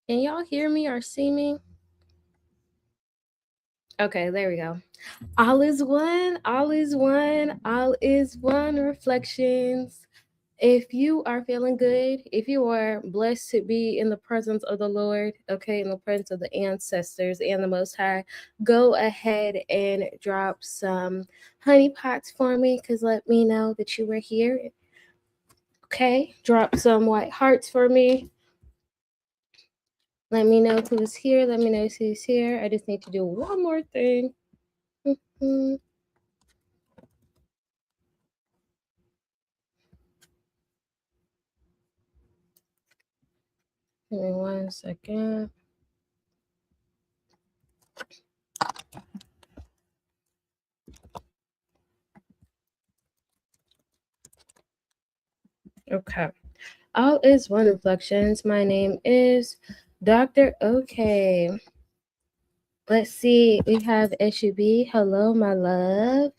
Can y'all hear me or see me? Okay, there we go. All is one, all is one, all is one reflections. If you are feeling good, if you are blessed to be in the presence of the Lord, okay, in the presence of the ancestors and the Most High, go ahead and drop some honey pots for me because let me know that you were here. Okay, drop some white hearts for me. Let me know who's here. Let me know who's here. I just need to do one more thing. Mm-hmm. Give me 1 second. Okay. All is one reflections. My name is Dr. OK. Let's see. We have SUB. Hello, my love.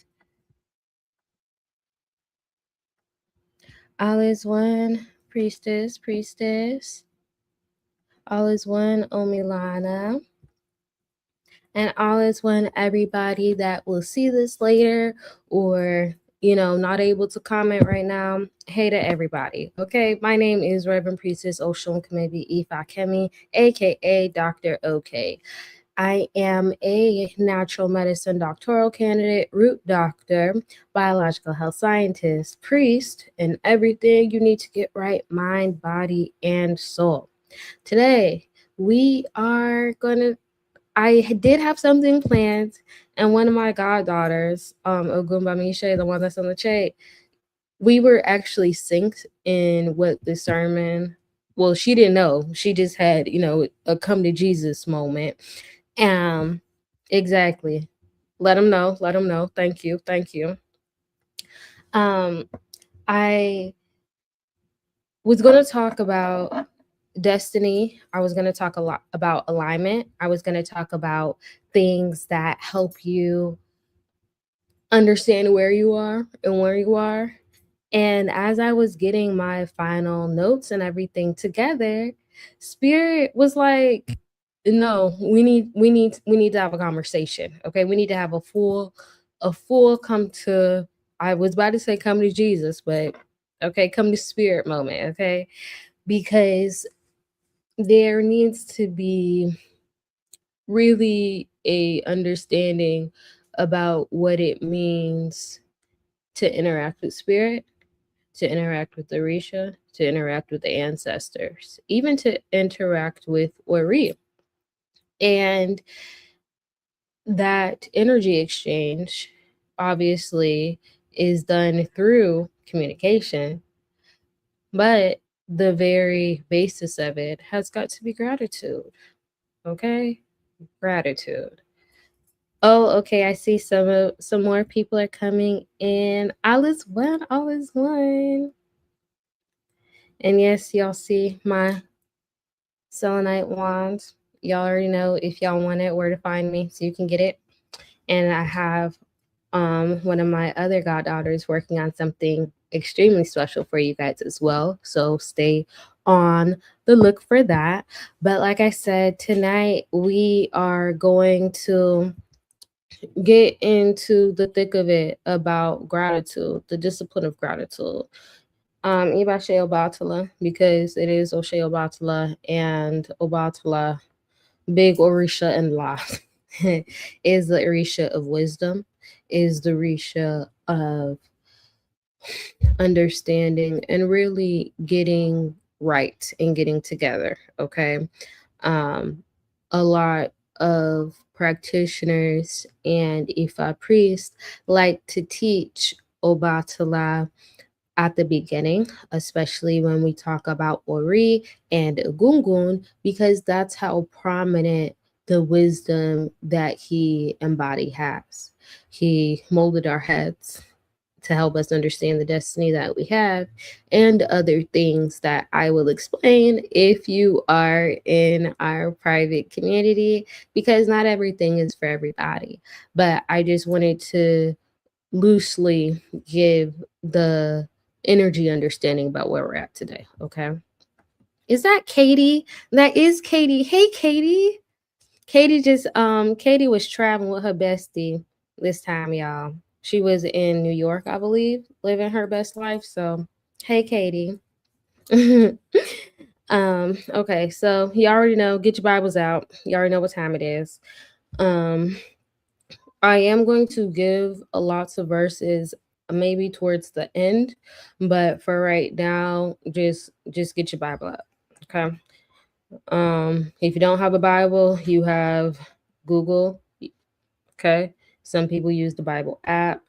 All is one. Priestess. All is one. Omilana. And all is one. Everybody that will see this later or not able to comment right now. Hey to everybody. Okay, my name is Reverend Priestess Osun Kemibi Ifa Kemi, aka Dr. OK. I am a natural medicine doctoral candidate, root doctor, biological health scientist, priest, and everything you need to get right, mind, body, and soul. Today, I did have something planned, and one of my goddaughters, Ogunbamishe, the one that's on the chat, we were actually synced in what the sermon. Well, she didn't know. She just had, a come to Jesus moment. Exactly. Let them know. Let them know. Thank you. Thank you. Um, I was going to talk about destiny. I was going to talk a lot about alignment. I was going to talk about things that help you understand where you are and where you are. And as I was getting my final notes and everything together, Spirit was like, no, we need to have a conversation. Okay. We need to have a full come to, I was about to say come to Jesus, but okay, come to Spirit moment. Okay. Because there needs to be really a understanding about what it means to interact with Spirit, to interact with Orisha, to interact with the ancestors, even to interact with Ori. And that energy exchange obviously is done through communication, but the very basis of it has got to be gratitude. Okay? Gratitude. Oh, okay. I see some more people are coming in. All is one, all is one. And yes, y'all see my selenite wand. Y'all already know if y'all want it, where to find me so you can get it. And I have one of my other goddaughters working on something extremely special for you guys as well. So stay on the look for that. But like I said, tonight we are going to get into the thick of it about gratitude, the discipline of gratitude. Ibashe Obatala, because it is Oshe Obatala and Obatala, big Orisha and La, is the Orisha of wisdom, is the Orisha of understanding and really getting right and getting together. Okay. Um, a lot of practitioners and Ifa priests like to teach Obatala at the beginning, especially when we talk about Ori and Gungun, because that's how prominent the wisdom that he embodied has. He molded our heads to help us understand the destiny that we have and other things that I will explain if you are in our private community, because not everything is for everybody. But I just wanted to loosely give the energy understanding about where we're at today. Okay. Is that Katie? That is Katie. Hey, Katie. Katie was traveling with her bestie this time, y'all. She was in New York, I believe, living her best life. So, hey, Katie. Okay, so you already know, get your Bibles out. You already know what time it is. Um, I am going to give a lots of verses maybe towards the end, but for right now, just get your Bible up. Okay. If you don't have a Bible, you have Google. Okay. Some people use the Bible app.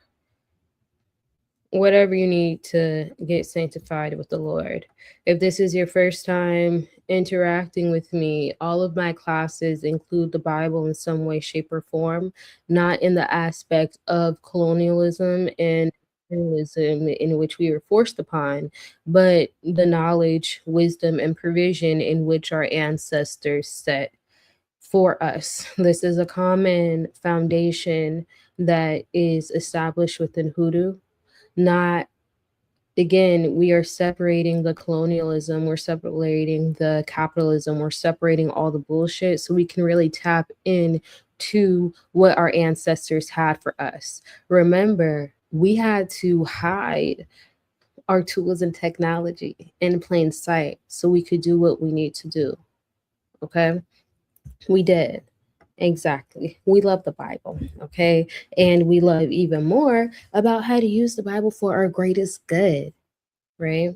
Whatever you need to get sanctified with the Lord. If this is your first time interacting with me, all of my classes include the Bible in some way, shape, or form, not in the aspect of colonialism and imperialism in which we were forced upon, but the knowledge, wisdom, and provision in which our ancestors set for us. This is a common foundation that is established within Hoodoo, not, again, we are separating the colonialism, we're separating the capitalism, we're separating all the bullshit so we can really tap in to what our ancestors had for us. Remember, we had to hide our tools and technology in plain sight so we could do what we need to do. Okay? We did. Exactly. We love the Bible, okay? And we love even more about how to use the Bible for our greatest good, right?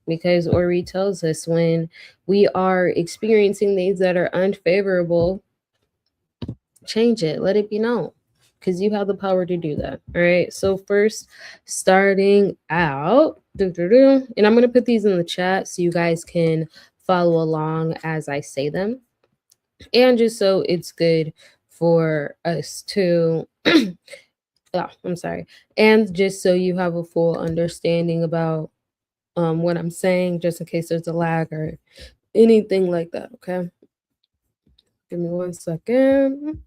Because Ori tells us when we are experiencing things that are unfavorable, change it, let it be known, because you have the power to do that. All right. So, first, starting out, and I'm going to put these in the chat so you guys can follow along as I say them. And just so it's good for us to oh, I'm sorry. And just so you have a full understanding about what I'm saying, just in case there's a lag or anything like that. Okay. Give me 1 second.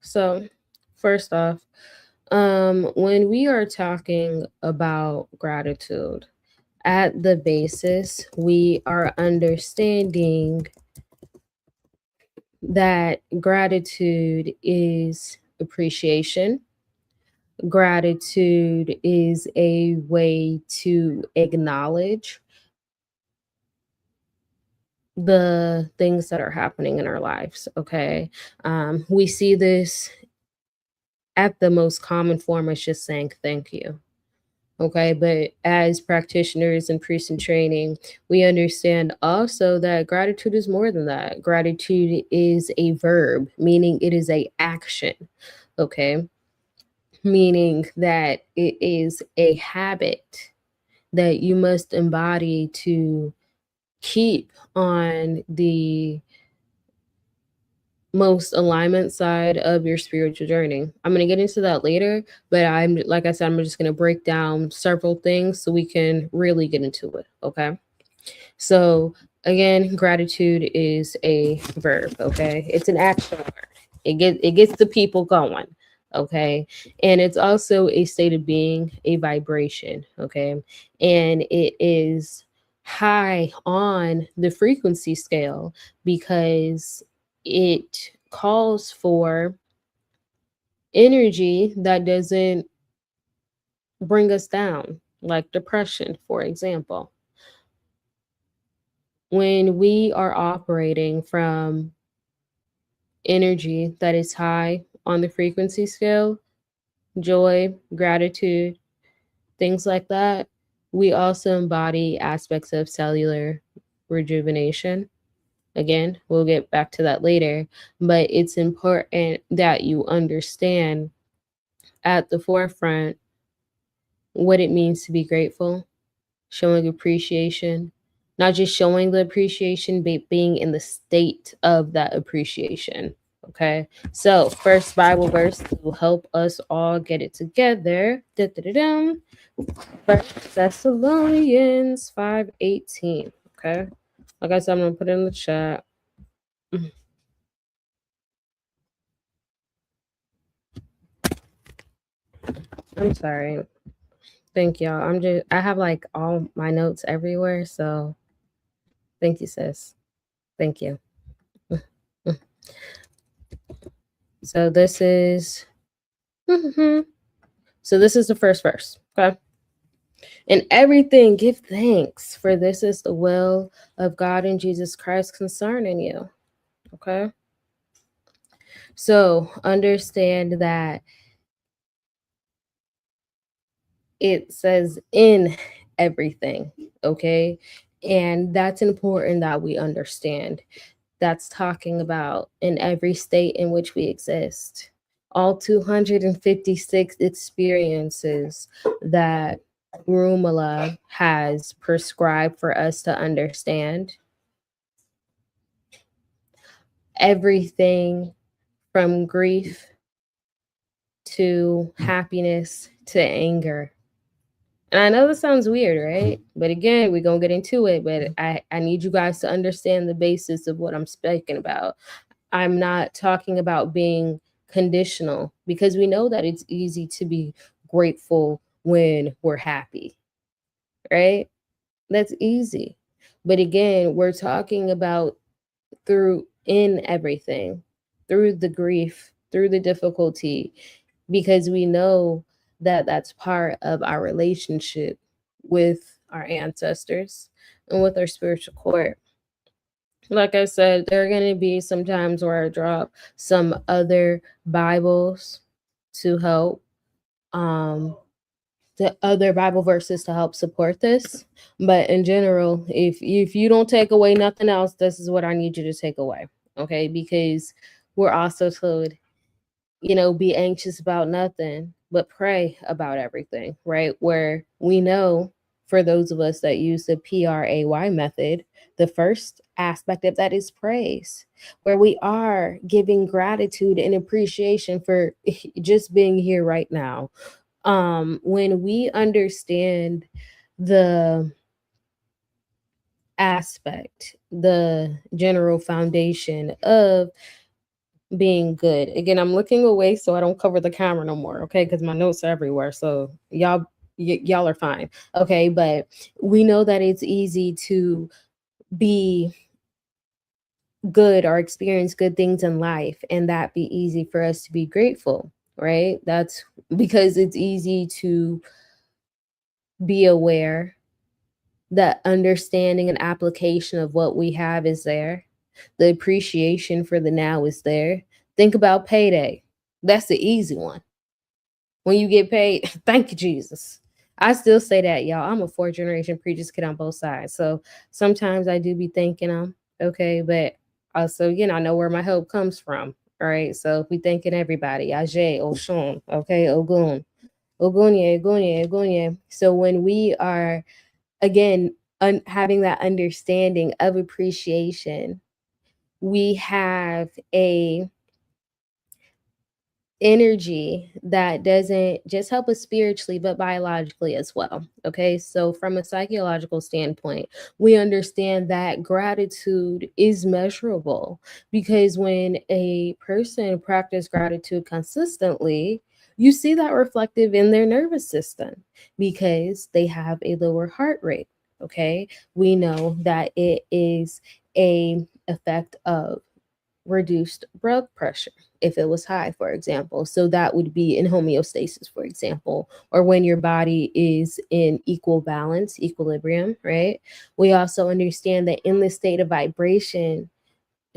So, first off, when we are talking about gratitude, at the basis, we are understanding that gratitude is appreciation. Gratitude is a way to acknowledge the things that are happening in our lives. Okay. We see this at the most common form as just saying thank you. Okay. But as practitioners and priests in training, we understand also that gratitude is more than that. Gratitude is a verb, meaning it is a action. Okay. Meaning that it is a habit that you must embody to keep on the most alignment side of your spiritual journey. I'm going to get into that later, but I'm, like I said, I'm just going to break down several things so we can really get into it. Okay. So, again, gratitude is a verb. Okay. It's an action word. It gets the people going. Okay. And it's also a state of being, a vibration. Okay. And it is high on the frequency scale because it calls for energy that doesn't bring us down, like depression, for example. When we are operating from energy that is high on the frequency scale, joy, gratitude, things like that, we also embody aspects of cellular rejuvenation. Again, we'll get back to that later, but it's important that you understand at the forefront what it means to be grateful, showing appreciation, not just showing the appreciation, but being in the state of that appreciation. Okay. So, first Bible verse that will help us all get it together. Da-da-da-dum. 1 Thessalonians 5:18. Okay. Like I said, I'm gonna put it in the chat. I'm sorry. Thank y'all. I have like all my notes everywhere, so thank you, sis. Thank you. So this is so this is the first verse. Okay. In everything, give thanks, for this is the will of God and Jesus Christ concerning you. Okay. So understand that it says in everything. Okay. And that's important that we understand. That's talking about in every state in which we exist. All 256 experiences that Rumala has prescribed for us to understand. Everything from grief to happiness to anger. And I know this sounds weird, right? But again, we're going to get into it. But I need you guys to understand the basis of what I'm speaking about. I'm not talking about being conditional, because we know that it's easy to be grateful when we're happy, right? That's easy. But again, we're talking about through in everything, through the grief, through the difficulty, because we know that that's part of our relationship with our ancestors and with our spiritual core. Like I said, there are going to be some times where I drop some other Bibles to help, the other Bible verses to help support this. But in general, if you don't take away nothing else, this is what I need you to take away. Okay, because we're also told, be anxious about nothing, but pray about everything, right? Where we know, for those of us that use the PRAY method, the first aspect of that is praise, where we are giving gratitude and appreciation for just being here right now. When we understand the aspect, the general foundation of being good. Again, I'm looking away so I don't cover the camera no more, okay? Because my notes are everywhere. So y'all are fine, okay? But we know that it's easy to be good or experience good things in life, and that be easy for us to be grateful, right? That's because it's easy to be aware that understanding and application of what we have is there. The appreciation for the now is there. Think about payday. That's the easy one. When you get paid, thank you, Jesus. I still say that, y'all. I'm a fourth generation preacher's kid on both sides. So sometimes I do be thanking them, okay? But also, I know where my help comes from. All right. So we thanking everybody. Ajay, Oshun, okay, Ogun, Ogunye, Ogunye, Ogunye. So when we are, again, having that understanding of appreciation, we have a energy that doesn't just help us spiritually but biologically as well. Okay, so from a psychological standpoint, we understand that gratitude is measurable, because when a person practices gratitude consistently, you see that reflective in their nervous system, because they have a lower heart rate. Okay, we know that it is a effect of reduced blood pressure if it was high, for example. So that would be in homeostasis, for example, or when your body is in equal balance, equilibrium, right? We also understand that in the state of vibration,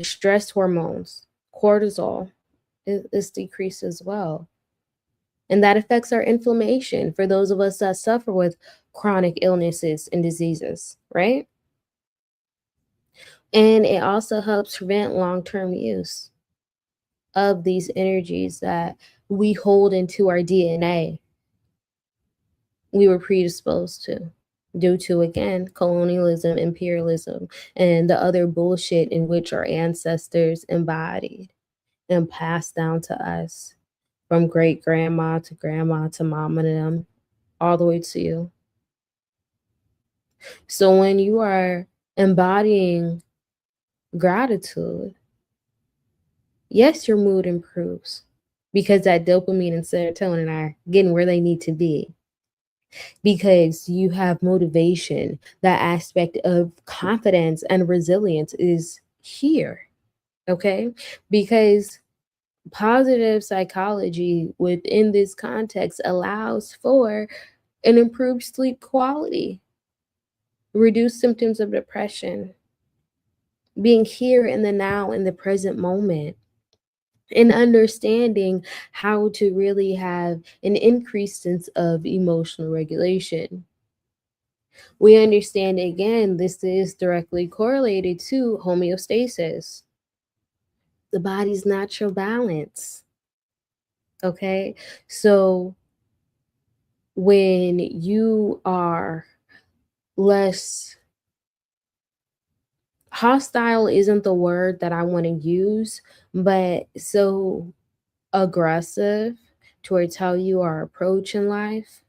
stress hormones, cortisol is decreased as well. And that affects our inflammation for those of us that suffer with chronic illnesses and diseases, right? And it also helps prevent long-term use of these energies that we hold into our DNA. We were predisposed to, due to, again, colonialism, imperialism, and the other bullshit in which our ancestors embodied and passed down to us from great grandma to mom and them, all the way to you. So when you are embodying gratitude, yes, your mood improves. because that dopamine and serotonin are getting where they need to be. Because you have motivation, that aspect of confidence and resilience is here. Okay? Because positive psychology within this context allows for an improved sleep quality, reduced symptoms of depression, being here in the now, in the present moment, and understanding how to really have an increased sense of emotional regulation. We understand again, this is directly correlated to homeostasis, the body's natural balance. Okay, so when you are less hostile, isn't the word that I want to use, but so aggressive towards how you are approaching life,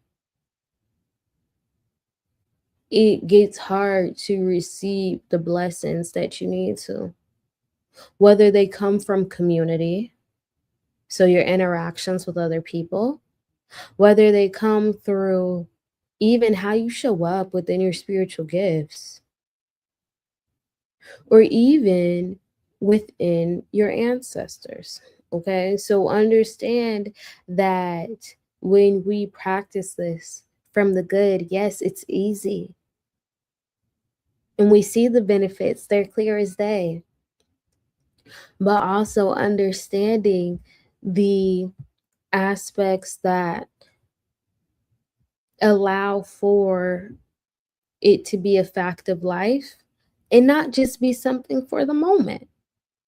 it gets hard to receive the blessings that you need to, whether they come from community, so your interactions with other people, whether they come through even how you show up within your spiritual gifts, or even within your ancestors. Okay, so understand that when we practice this from the good, yes, it's easy. And we see the benefits, they're clear as day. But also understanding the aspects that allow for it to be a fact of life and not just be something for the moment.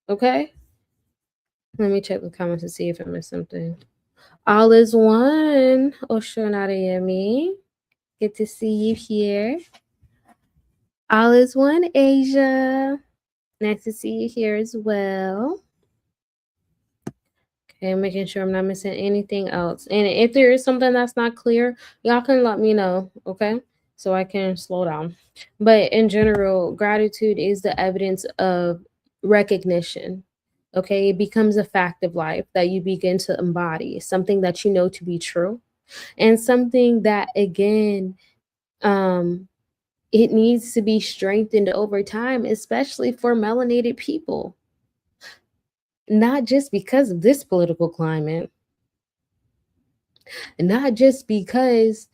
Okay? Let me check the comments to see if I missed something. All is one. Oshonarayemi. Good to see you here. All is one, Asia. Nice to see you here as well. Okay, making sure I'm not missing anything else. And if there is something that's not clear, y'all can let me know, okay? So I can slow down. But in general, gratitude is the evidence of recognition. Okay, it becomes a fact of life that you begin to embody, something that you know to be true, and something that again, it needs to be strengthened over time, especially for melanated people. Not just because of this political climate, not just because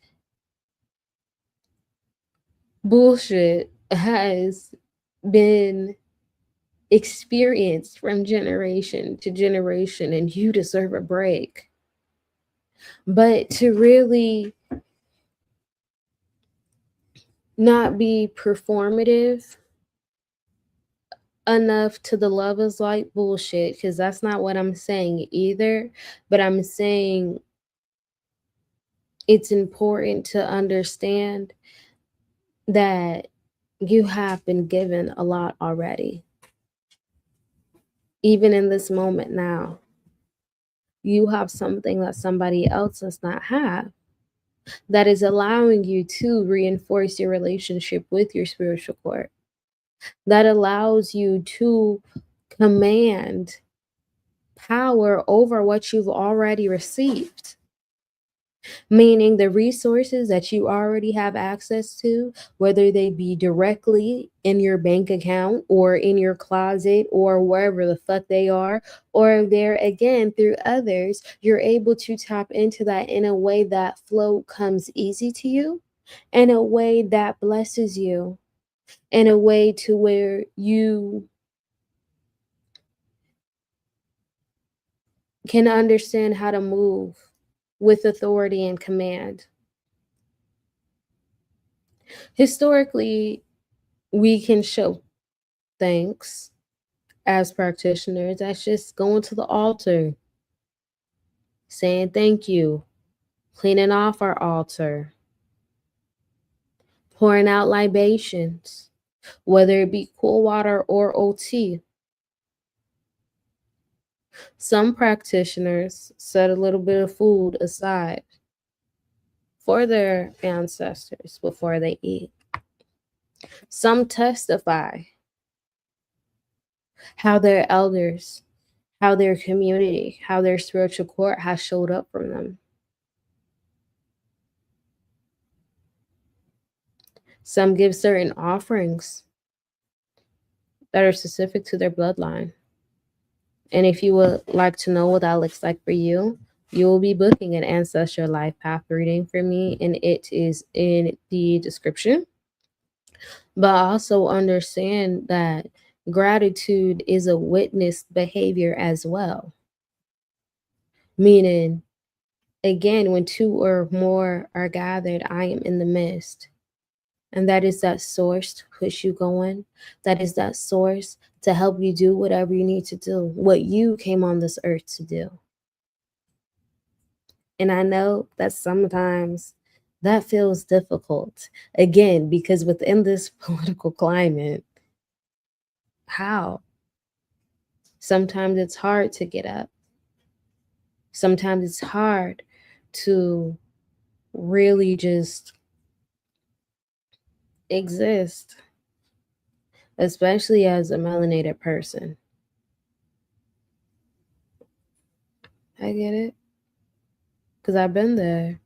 bullshit has been experienced from generation to generation and you deserve a break, but to really not be performative enough to the love is like bullshit, because that's not what I'm saying either, but I'm saying it's important to understand that you have been given a lot already. Even in this moment now, you have something that somebody else does not have, that is allowing you to reinforce your relationship with your spiritual core, that allows you to command power over what you've already received. Meaning the resources that you already have access to, whether they be directly in your bank account or in your closet or wherever the fuck they are, or they're again through others, you're able to tap into that in a way that flow comes easy to you, in a way that blesses you, in a way to where you can understand how to move with authority and command. Historically, we can show thanks as practitioners. That's just going to the altar, saying thank you, cleaning off our altar, pouring out libations, whether it be cool water or OT. Some practitioners set a little bit of food aside for their ancestors before they eat. Some testify how their elders how their community, how their spiritual court has showed up from them. Some give certain offerings that are specific to their bloodline. And if you would like to know what that looks like for you, you will be booking an ancestral life path reading for me, and it is in the description. But also understand that gratitude is a witnessed behavior as well. Meaning, again, when two or more are gathered, I am in the midst. And that is that source to push you going. That is that source to help you do whatever you need to do, what you came on this earth to do. And I know that sometimes that feels difficult. Again, because within this political climate, how? Sometimes it's hard to get up. Sometimes it's hard to really just exist, especially as a melanated person. I get it, because I've been there.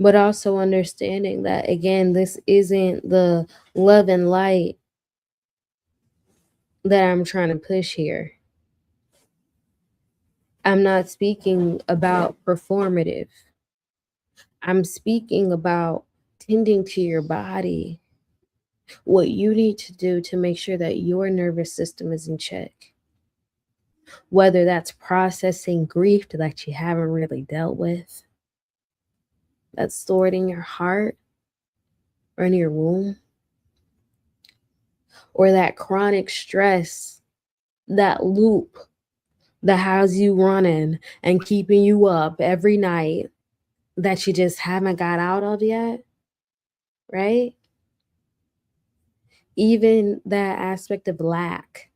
But also understanding that, again, this isn't the love and light that I'm trying to push here. I'm not speaking about performative. I'm speaking about tending to your body, what you need to do to make sure that your nervous system is in check. Whether that's processing grief that you haven't really dealt with, that's stored in your heart or in your womb, or that chronic stress, that loop that has you running and keeping you up every night that you just haven't got out of yet, right? Even that aspect of lack,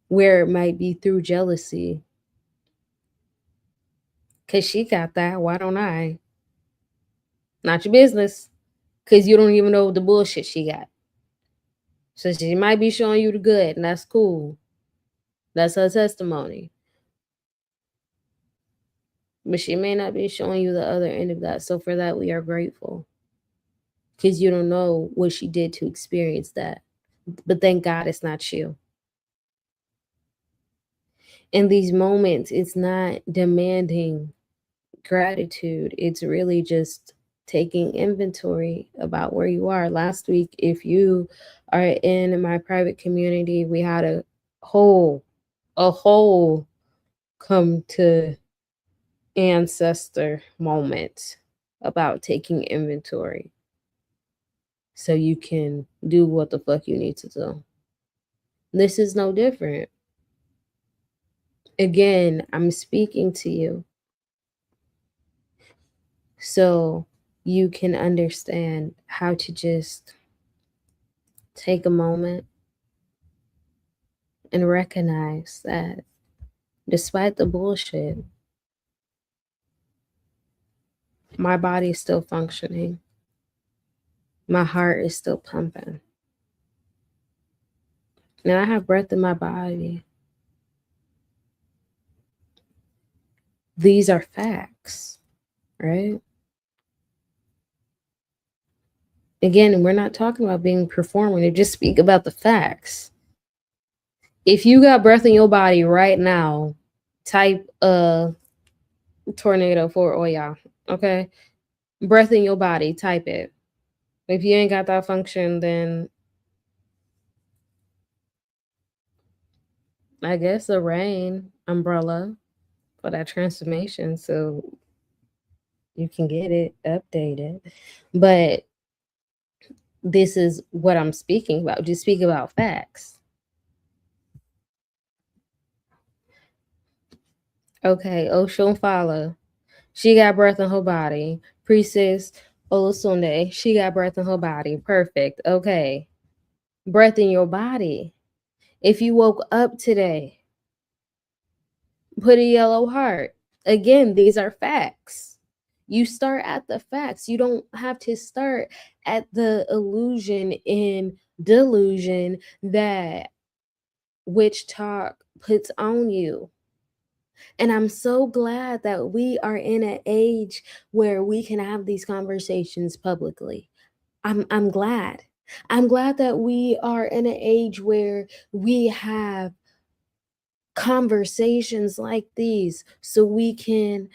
where it might be through jealousy. Because she got that, why don't I? Not your business, because you don't even know the bullshit she got. So she might be showing you the good, and that's cool. That's her testimony. But she may not be showing you the other end of that. So for that, we are grateful. Because you don't know what she did to experience that. But thank God it's not you. In these moments, it's not demanding gratitude. It's really just taking inventory about where you are. Last week, if you are in my private community, we had a whole come to ancestor moment about taking inventory so you can do what the fuck you need to do. This is no different. Again, I'm speaking to you so you can understand how to just take a moment and recognize that despite the bullshit, my body is still functioning. My heart is still pumping. And I have breath in my body. These are facts, right? Again, we're not talking about being performative, just speak about the facts. If you got breath in your body right now, type tornado for Oya, okay? Breath in your body, type it. If you ain't got that function, then I guess a rain umbrella for that transformation so you can get it updated. But this is what I'm speaking about. Just speak about facts. Okay, Oshunfala, she got breath in her body. Priestess Olusunde, she got breath in her body. Perfect. Okay. Breath in your body. If you woke up today, put a yellow heart. Again, these are facts. You start at the facts. You don't have to start at the illusion and delusion that witch talk puts on you. And I'm so glad that we are in an age where we can have these conversations publicly. I'm glad. I'm glad that we are in an age where we have conversations like these so we can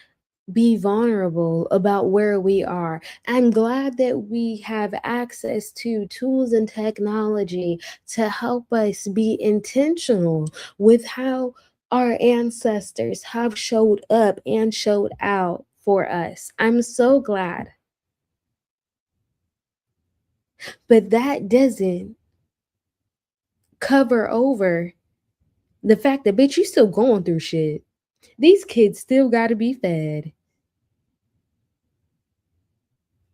be vulnerable about where we are. I'm glad that we have access to tools and technology to help us be intentional with how our ancestors have showed up and showed out for us. I'm so glad. But that doesn't cover over the fact that, bitch, you still going through shit. These kids still got to be fed.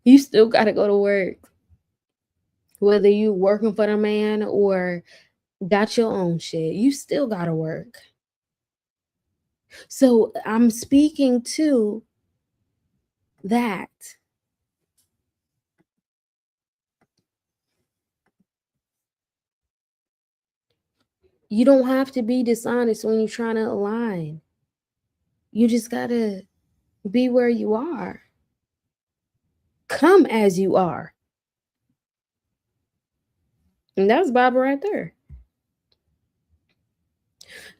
You still got to go to work. Whether you working for the man or got your own shit, you still got to work. So I'm speaking to that. You don't have to be dishonest when you're trying to align. You just got to be where you are. Come as you are. And that's Baba right there.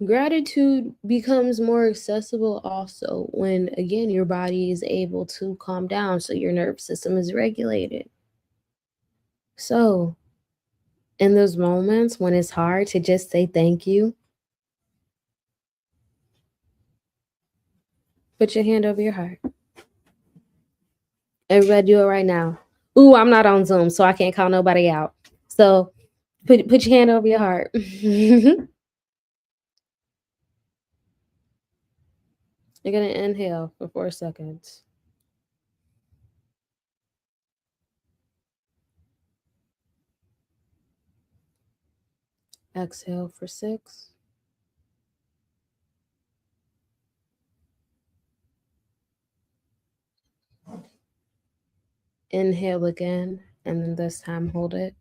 Gratitude becomes more accessible also when, again, your body is able to calm down so your nervous system is regulated. So, in those moments when it's hard to just say thank you, put your hand over your heart. Everybody do it right now. Ooh, I'm not on Zoom, so I can't call nobody out. So put your hand over your heart. You're gonna inhale for 4 seconds. Exhale for 6. Inhale again, and then this time hold it.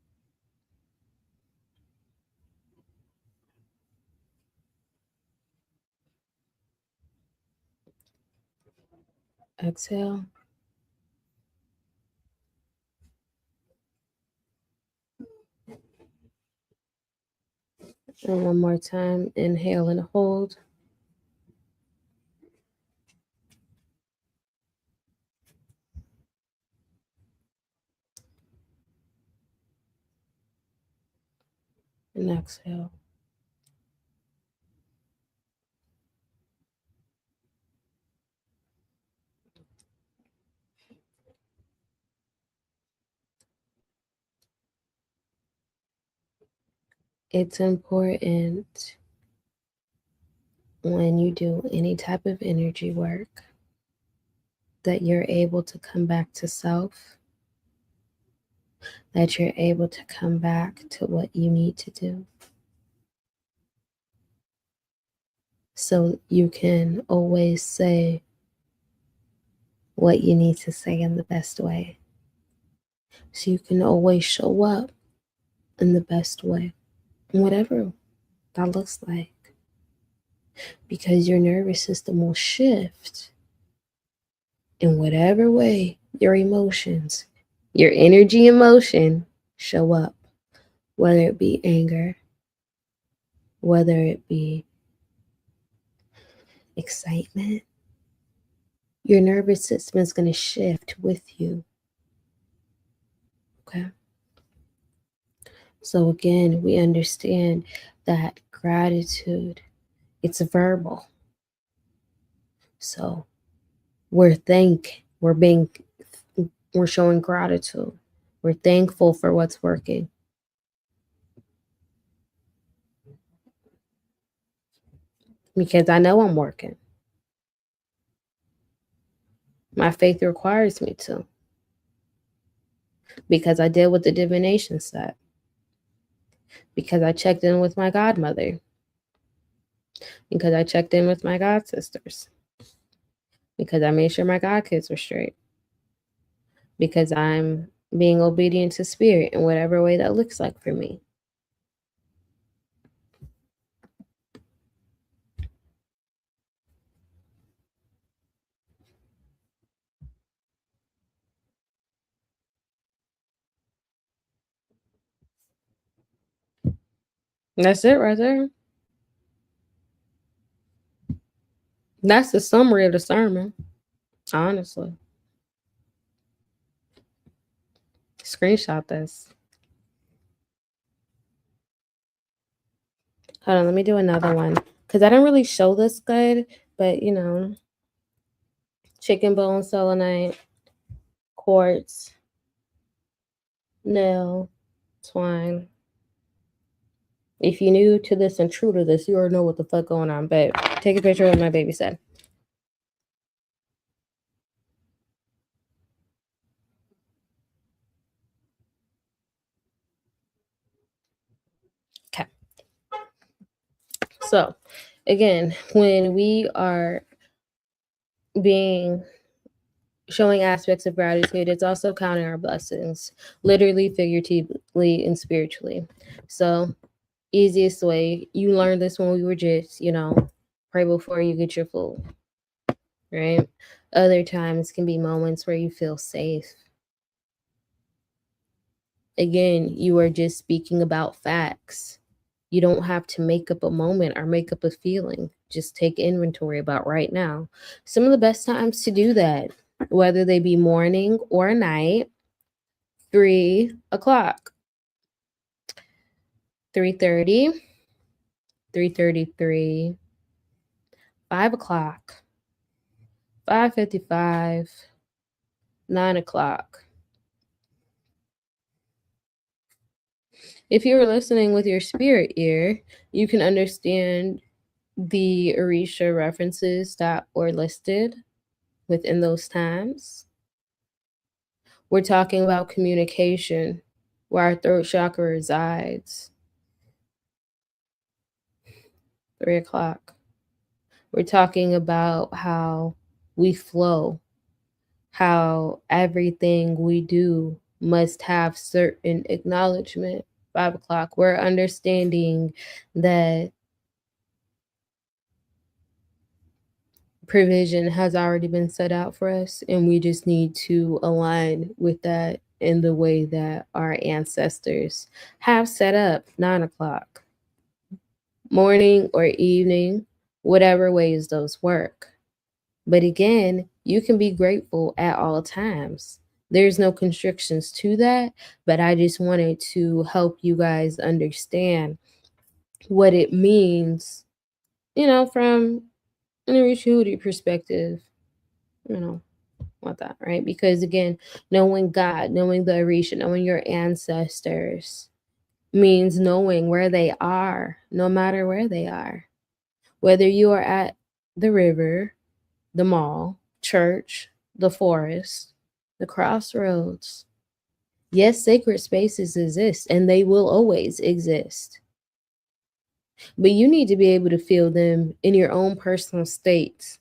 Exhale. And one more time, inhale and hold. And exhale. It's important when you do any type of energy work that you're able to come back to self, that you're able to come back to what you need to do. So you can always say what you need to say in the best way. So you can always show up in the best way, whatever that looks like. Because your nervous system will shift in whatever way your emotions, your energy emotion show up, whether it be anger, whether it be excitement. Your nervous system is going to shift with you. Okay. So again, we understand that gratitude, it's verbal. So we're showing gratitude. We're thankful for what's working. Because I know I'm working. My faith requires me to. Because I did what the divination said. Because I checked in with my godmother. Because I checked in with my god sisters. Because I made sure my god kids were straight. Because I'm being obedient to spirit in whatever way that looks like for me. That's it right there. That's the summary of the sermon, honestly. Screenshot this. Hold on, let me do another one. Because I didn't really show this good, but you know, chicken bone selenite, quartz, nail, twine. If you're new to this and true to this, you already know what the fuck going on, babe. Take a picture of what my baby said. Okay. So, again, when we are showing aspects of gratitude, it's also counting our blessings, literally, figuratively, and spiritually. So, easiest way, you learned this when we were just, pray before you get your food, right? Other times can be moments where you feel safe. Again, you are just speaking about facts. You don't have to make up a moment or make up a feeling. Just take inventory about right now. Some of the best times to do that, whether they be morning or night, 3 o'clock, 3:30, 3:33, 5 o'clock, 5:55, 9 o'clock. If you were listening with your spirit ear, you can understand the Orisha references that were listed within those times. We're talking about communication, where our throat chakra resides. 3 o'clock. We're talking about how we flow, how everything we do must have certain acknowledgement. 5 o'clock. We're understanding that provision has already been set out for us, and we just need to align with that in the way that our ancestors have set up. 9 o'clock. Morning or evening, whatever ways those work. But again, you can be grateful at all times. There's no constrictions to that, but I just wanted to help you guys understand what it means, from an Hoodoo perspective, what that, right? Because again, knowing God, knowing the Orisha, knowing your ancestors means knowing where they are, no matter where they are. Whether you are at the river, the mall, church, the forest, the crossroads. Yes, sacred spaces exist and they will always exist. But you need to be able to feel them in your own personal state,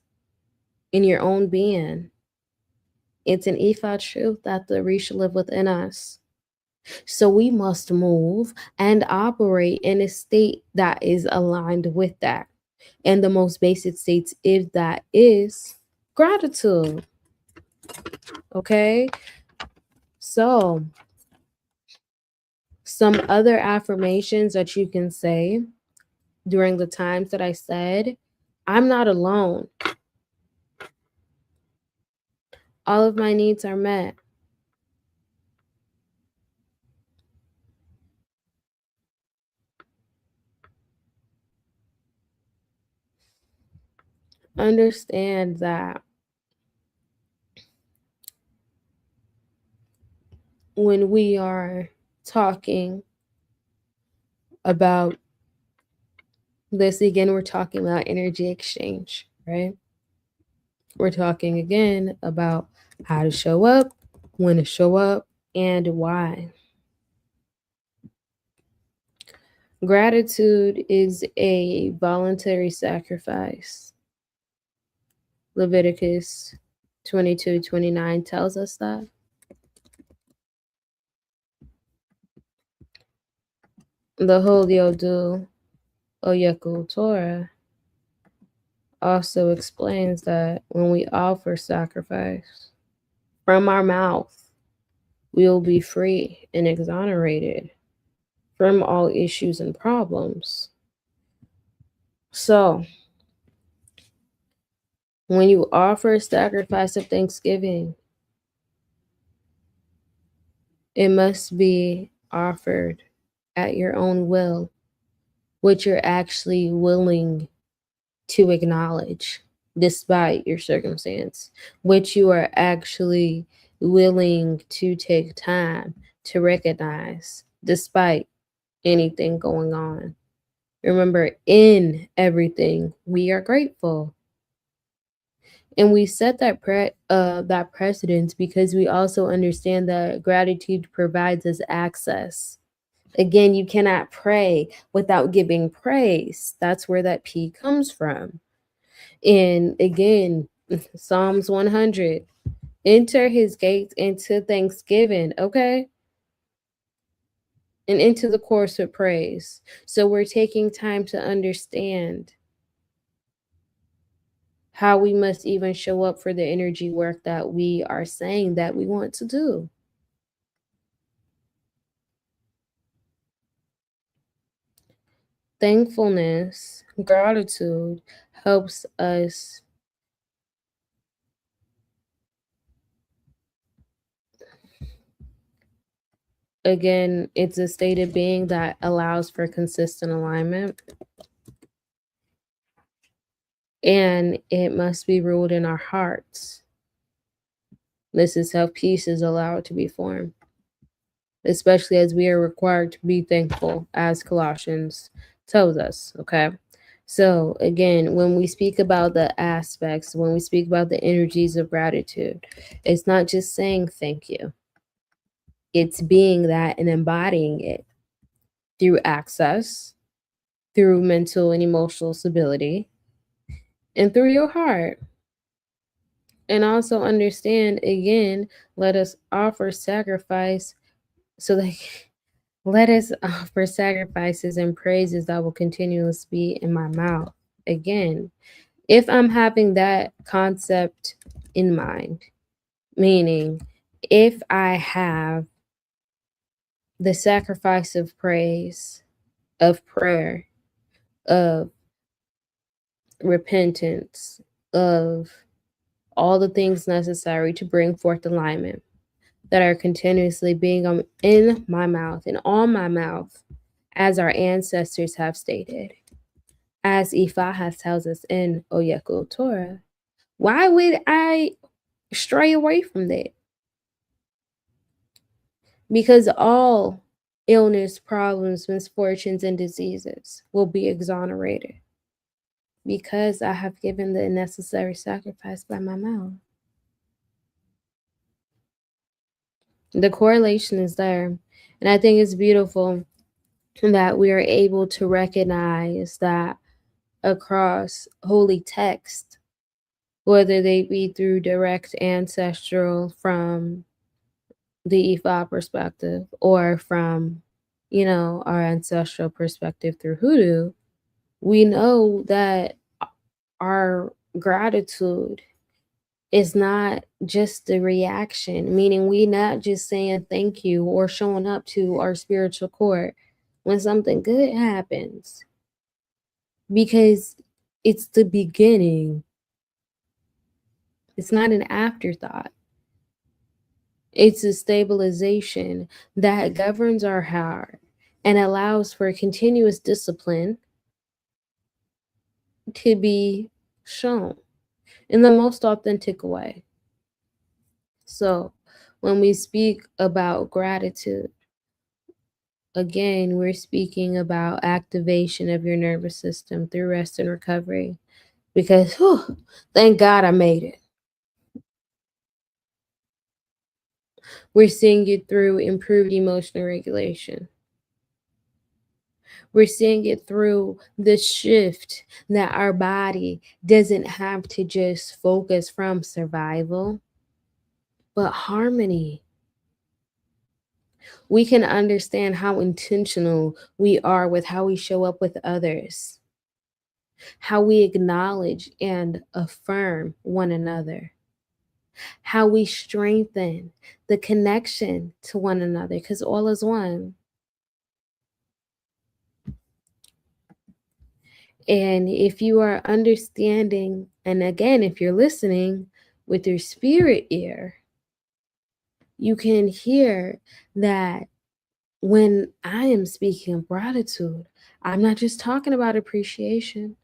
in your own being. It's an Ifa truth that the Orisha live within us. So we must move and operate in a state that is aligned with that. And the most basic states, if that is gratitude. Okay? So, some other affirmations that you can say during the times that I said, I'm not alone. All of my needs are met. Understand that when we are talking about this again, we're talking about energy exchange, right? We're talking again about how to show up, when to show up, and why. Gratitude is a voluntary sacrifice. Leviticus 22:29 tells us that. The Holy Odu Oyeku Torah also explains that when we offer sacrifice from our mouth, we will be free and exonerated from all issues and problems. So, when you offer a sacrifice of thanksgiving, it must be offered at your own will, what you're actually willing to acknowledge despite your circumstance, which you are actually willing to take time to recognize despite anything going on. Remember, in everything, we are grateful. And we set that precedence because we also understand that gratitude provides us access. Again, you cannot pray without giving praise. That's where that P comes from. And again, Psalms 100, enter his gates into thanksgiving, okay? And into the course of praise. So we're taking time to understand how we must even show up for the energy work that we are saying that we want to do. Thankfulness, gratitude helps us again, it's a state of being that allows for consistent alignment. And it must be ruled in our hearts. This is how peace is allowed to be formed, especially as we are required to be thankful, as Colossians tells us, okay? So, again, when we speak about the aspects, when we speak about the energies of gratitude, it's not just saying thank you, it's being that and embodying it through access, through mental and emotional stability, and through your heart. And also understand, again, let us offer sacrifice so that let us offer sacrifices and praises that will continuously be in my mouth. Again, if I'm having that concept in mind, meaning if I have the sacrifice of praise, of prayer, of repentance, of all the things necessary to bring forth alignment that are continuously being in my mouth and on my mouth, as our ancestors have stated, as Ifa has tells us in Oyeko Torah. Why would I stray away from that? Because all illness, problems, misfortunes, and diseases will be exonerated because I have given the necessary sacrifice by my mouth. The correlation is there. And I think it's beautiful that we are able to recognize that across holy text, whether they be through direct ancestral from the Ifa perspective or from, our ancestral perspective through Hoodoo, we know that our gratitude is not just the reaction, meaning we not just saying thank you or showing up to our spiritual court when something good happens, because it's the beginning. It's not an afterthought. It's a stabilization that governs our heart and allows for continuous discipline to be shown in the most authentic way. So, when we speak about gratitude, again, we're speaking about activation of your nervous system through rest and recovery. Because, thank God I made it. We're seeing it through improved emotional regulation. We're seeing it through the shift that our body doesn't have to just focus from survival, but harmony. We can understand how intentional we are with how we show up with others, how we acknowledge and affirm one another, how we strengthen the connection to one another, because all is one. And if you are understanding, and again, if you're listening with your spirit ear, you can hear that when I am speaking of gratitude, I'm not just talking about appreciation.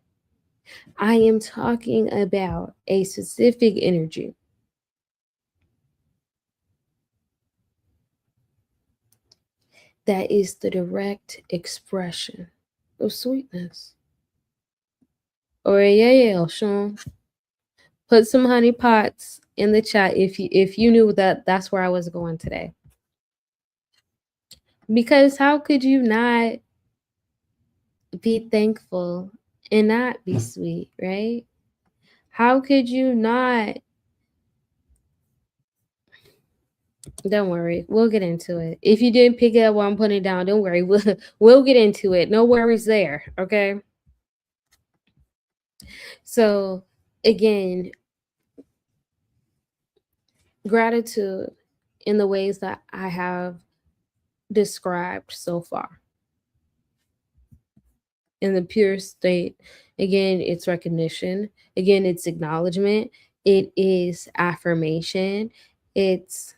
I am talking about a specific energy that is the direct expression of sweetness. Or yeah, Sean. Put some honey pots in the chat if you knew that that's where I was going today. Because how could you not be thankful and not be sweet, right? How could you not? Don't worry, we'll get into it. If you didn't pick it up while I'm putting it down, don't worry, we'll get into it. No worries there, okay? So again, gratitude in the ways that I have described so far. In the pure state, again, it's recognition, again, it's acknowledgement, it is affirmation, it's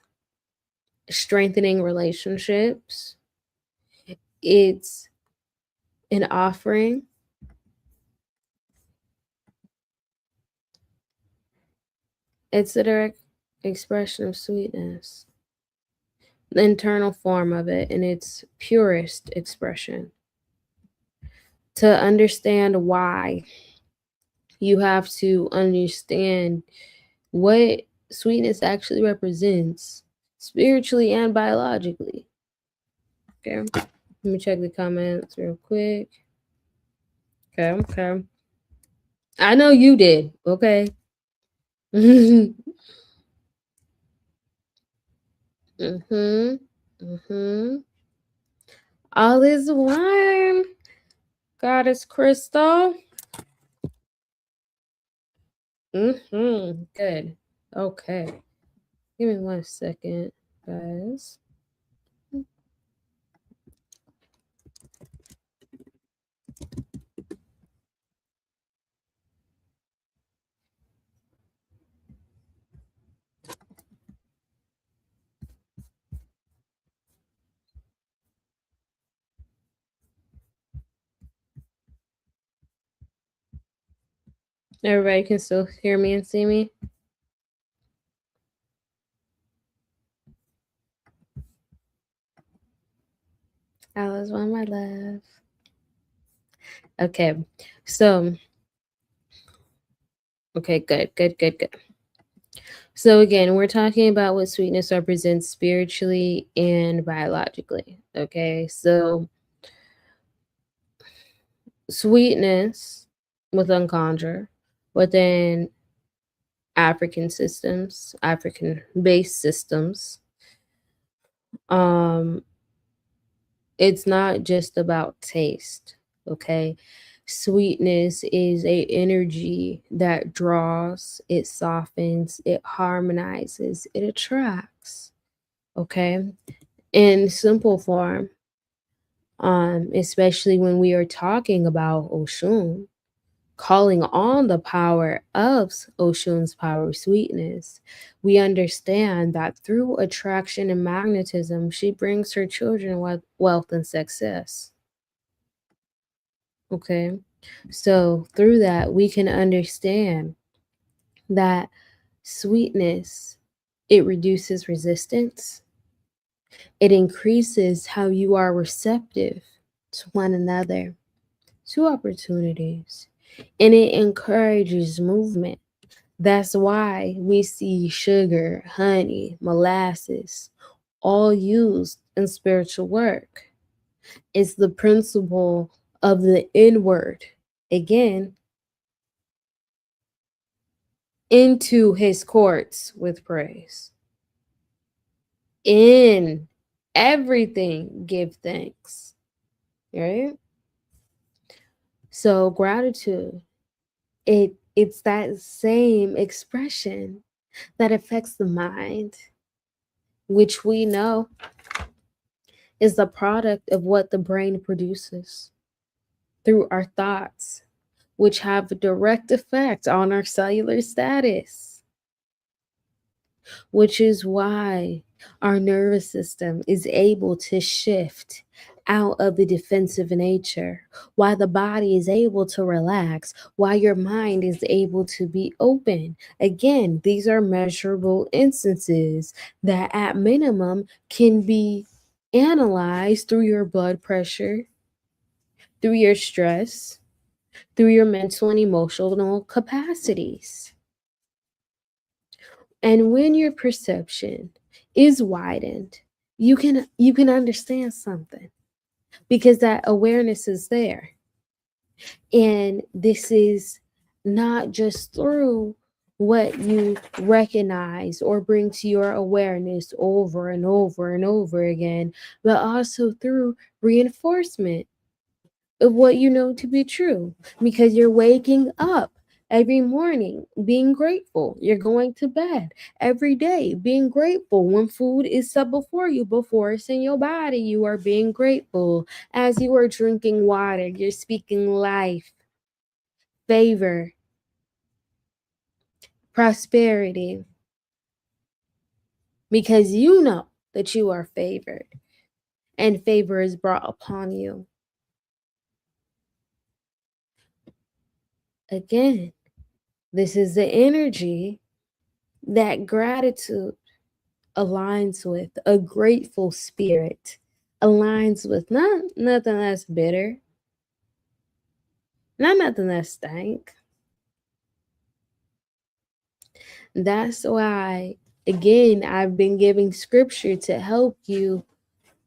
strengthening relationships, it's an offering, it's a direct expression of sweetness, the internal form of it in its purest expression. To understand why, you have to understand what sweetness actually represents spiritually and biologically. Okay, let me check the comments real quick. Okay. I know you did, okay? Mm-hmm. All is one. Goddess Crystal. Good. Okay. Give me 1 second, guys. Everybody can still hear me and see me? Alice, one, my love. Okay, so, okay, good. So again, we're talking about what sweetness represents spiritually and biologically. Okay, so sweetness within conjure, within African systems, African based systems, um, it's not just about taste. Okay, sweetness is a energy that draws, it softens, it harmonizes, it attracts. Okay, in simple form, especially when we are talking about Oshun, calling on the power of Oshun's power of sweetness, we understand that through attraction and magnetism, she brings her children wealth and success. Okay, so through that, we can understand that sweetness, it reduces resistance, it increases how you are receptive to one another, to opportunities, and it encourages movement. That's why we see sugar, honey, molasses, all used in spiritual work. It's the principle of the inward, again, into his courts with praise. In everything, give thanks. Right? So gratitude, it's that same expression that affects the mind, which we know is the product of what the brain produces through our thoughts. which have a direct effect on our cellular status, which is why our nervous system is able to shift out of the defensive nature, why the body is able to relax, why your mind is able to be open. Again, these are measurable instances that at minimum can be analyzed through your blood pressure, through your stress, through your mental and emotional capacities. And when your perception is widened, you can understand something because that awareness is there. And this is not just through what you recognize or bring to your awareness over and over and over again, but also through reinforcement of what you know to be true, because you're waking up every morning being grateful. You're going to bed every day being grateful. When food is set before you, before it's in your body, you are being grateful. As you are drinking water, you're speaking life, favor, prosperity, because you know that you are favored and favor is brought upon you. Again, this is the energy that gratitude aligns with. A grateful spirit aligns with not nothing that's bitter, not nothing that stank. That's why, again, I've been giving scripture to help you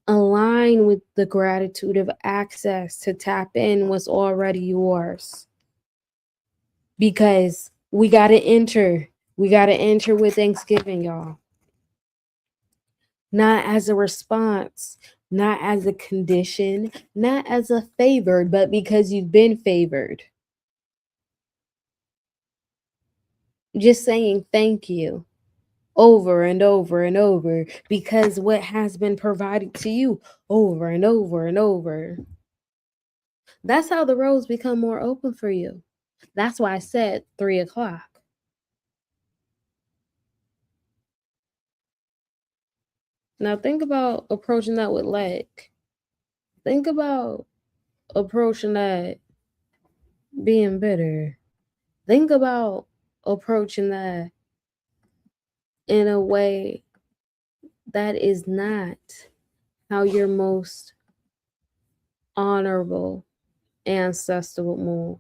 align with the gratitude of access to tap in what's already yours. Because we got to enter with Thanksgiving, y'all. Not as a response, not as a condition, not as a favored, but because you've been favored. Just saying thank you over and over and over because what has been provided to you over and over and over. That's how the roads become more open for you. That's why I said 3:00. Now think about approaching that with lack. Think about approaching that being bitter. Think about approaching that in a way that is not how your most honorable ancestor would move.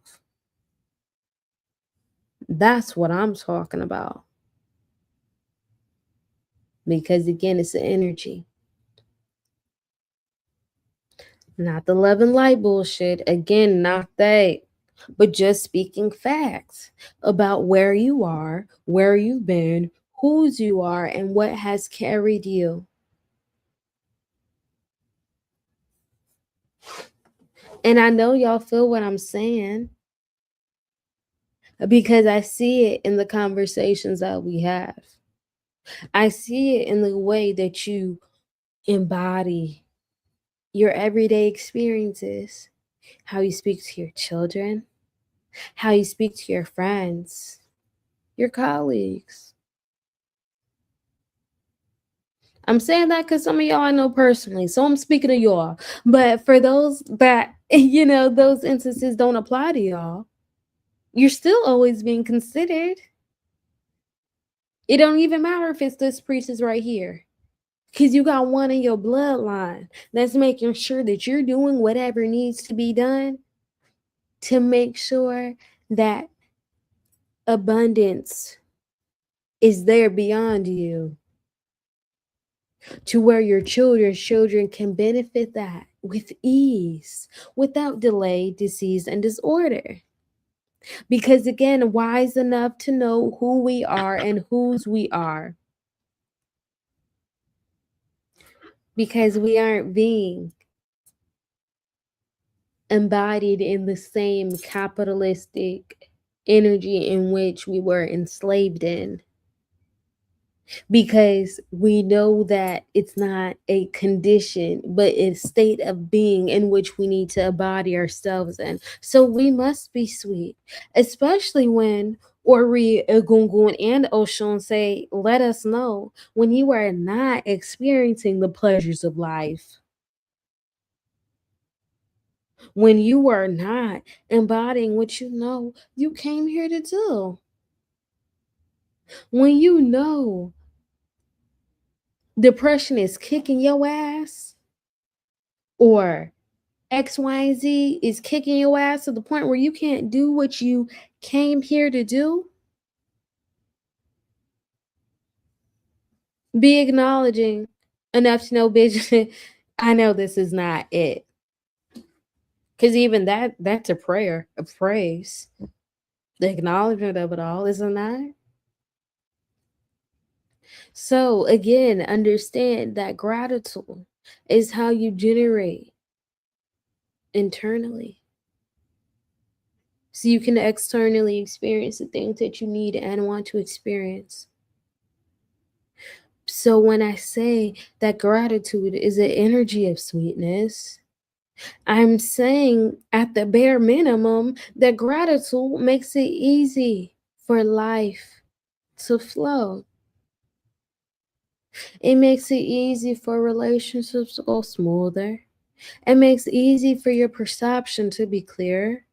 That's what I'm talking about. Because again, it's the energy. Not the love and light bullshit. Again, not that. But just speaking facts about where you are, where you've been, whose you are, and what has carried you. And I know y'all feel what I'm saying because I see it in the conversations that we have. I see it in the way that you embody your everyday experiences, how you speak to your children, how you speak to your friends, your colleagues. I'm saying that because some of y'all I know personally, so I'm speaking to y'all. But for those that, those instances don't apply to y'all, you're still always being considered. It don't even matter if it's this priestess right here. Because you got one in your bloodline that's making sure that you're doing whatever needs to be done to make sure that abundance is there beyond you, to where your children can benefit that with ease, without delay, disease, and disorder. Because again, wise enough to know who we are and whose we are. Because we aren't being embodied in the same capitalistic energy in which we were enslaved in. because we know that it's not a condition, but a state of being in which we need to embody ourselves in. So we must be sweet, especially when Ori, Egungun, and Oshun say, let us know when you are not experiencing the pleasures of life, when you are not embodying what you know you came here to do, when you know depression is kicking your ass, or XYZ is kicking your ass to the point where you can't do what you came here to do, be acknowledging enough to know, bitch, I know this is not it. Because even that's a prayer, a praise. The acknowledgement of it all, isn't that? So again, understand that gratitude is how you generate internally. So you can externally experience the things that you need and want to experience. So when I say that gratitude is an energy of sweetness, I'm saying at the bare minimum that gratitude makes it easy for life to flow. It makes it easy for relationships to go smoother. It makes it easy for your perception to be clear.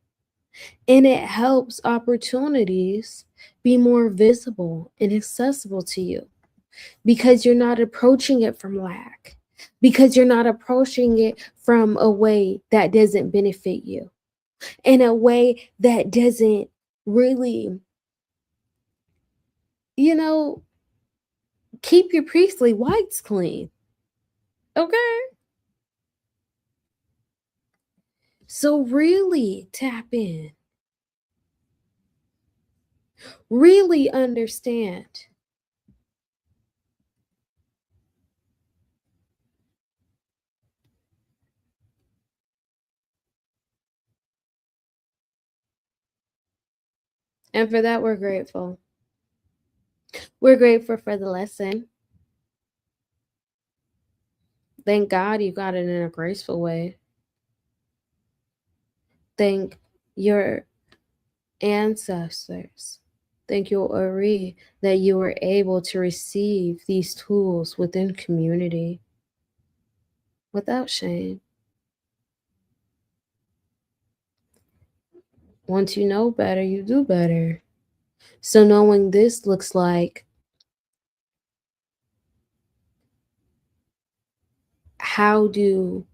And it helps opportunities be more visible and accessible to you, because you're not approaching it from lack, because you're not approaching it from a way that doesn't benefit you, in a way that doesn't really, you know, keep your priestly whites clean. Okay? So really tap in, really understand. And for that, we're grateful. We're grateful for the lesson. Thank God you got it in a graceful way. Thank your ancestors. Thank you, Ori, that you were able to receive these tools within community without shame. Once you know better, you do better. So knowing this looks like, how do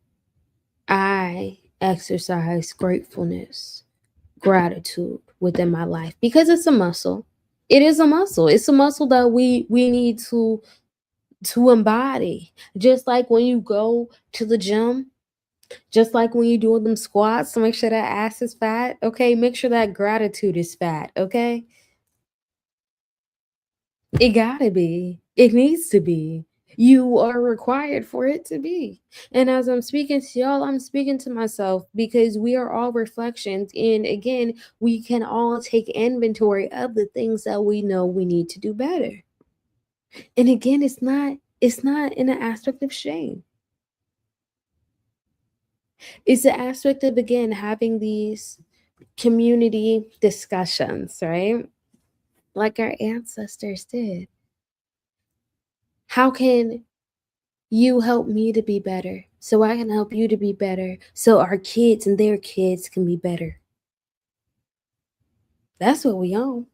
I exercise gratefulness, gratitude within my life? Because it's a muscle. It is a muscle. It's a muscle that we need to embody. Just like when you go to the gym, just like when you're doing them squats to make sure that ass is fat, okay? Make sure that gratitude is fat, okay? It gotta be. It needs to be. You are required for it to be. And as I'm speaking to y'all, I'm speaking to myself, because we are all reflections. And again, we can all take inventory of the things that we know we need to do better. And again, it's not in an aspect of shame. It's the aspect of, again, having these community discussions, right? Like our ancestors did. How can you help me to be better so I can help you to be better, so our kids and their kids can be better? That's what we own.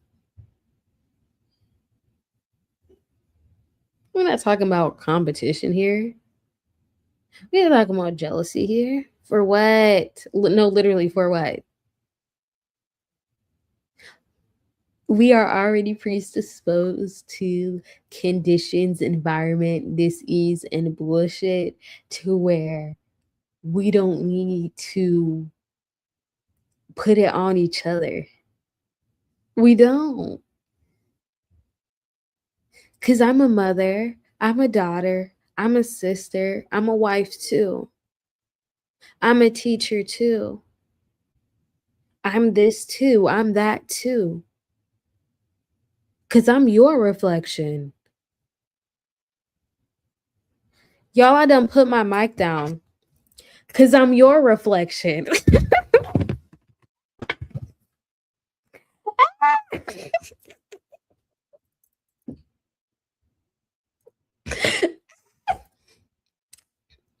We're not talking about competition here. We're talking about jealousy here. For what? No, literally, for what? We are already predisposed to conditions, environment, disease, and bullshit, to where we don't need to put it on each other. We don't. Because I'm a mother, I'm a daughter, I'm a sister, I'm a wife too. I'm a teacher too. I'm this too, I'm that too. Because I'm your reflection. Y'all, I done put my mic down because I'm your reflection.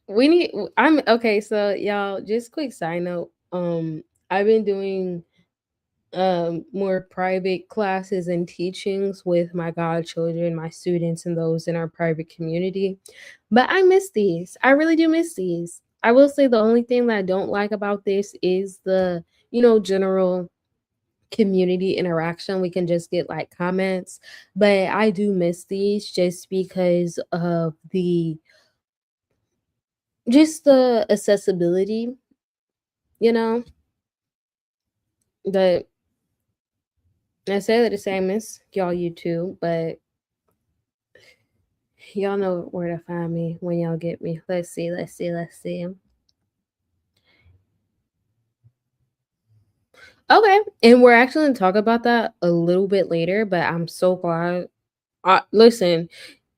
We need I'm okay, so y'all, just quick side note. I've been doing more private classes and teachings with my godchildren, my students, and those in our private community. But I miss these. I really do miss these. I will say the only thing that I don't like about this is the, general community interaction. We can just get like comments, but I do miss these just because of the accessibility, you know. But I say that to say I miss y'all YouTube, but y'all know where to find me when y'all get me. Let's see. Okay, and we're actually gonna talk about that a little bit later, but I'm so glad. Listen,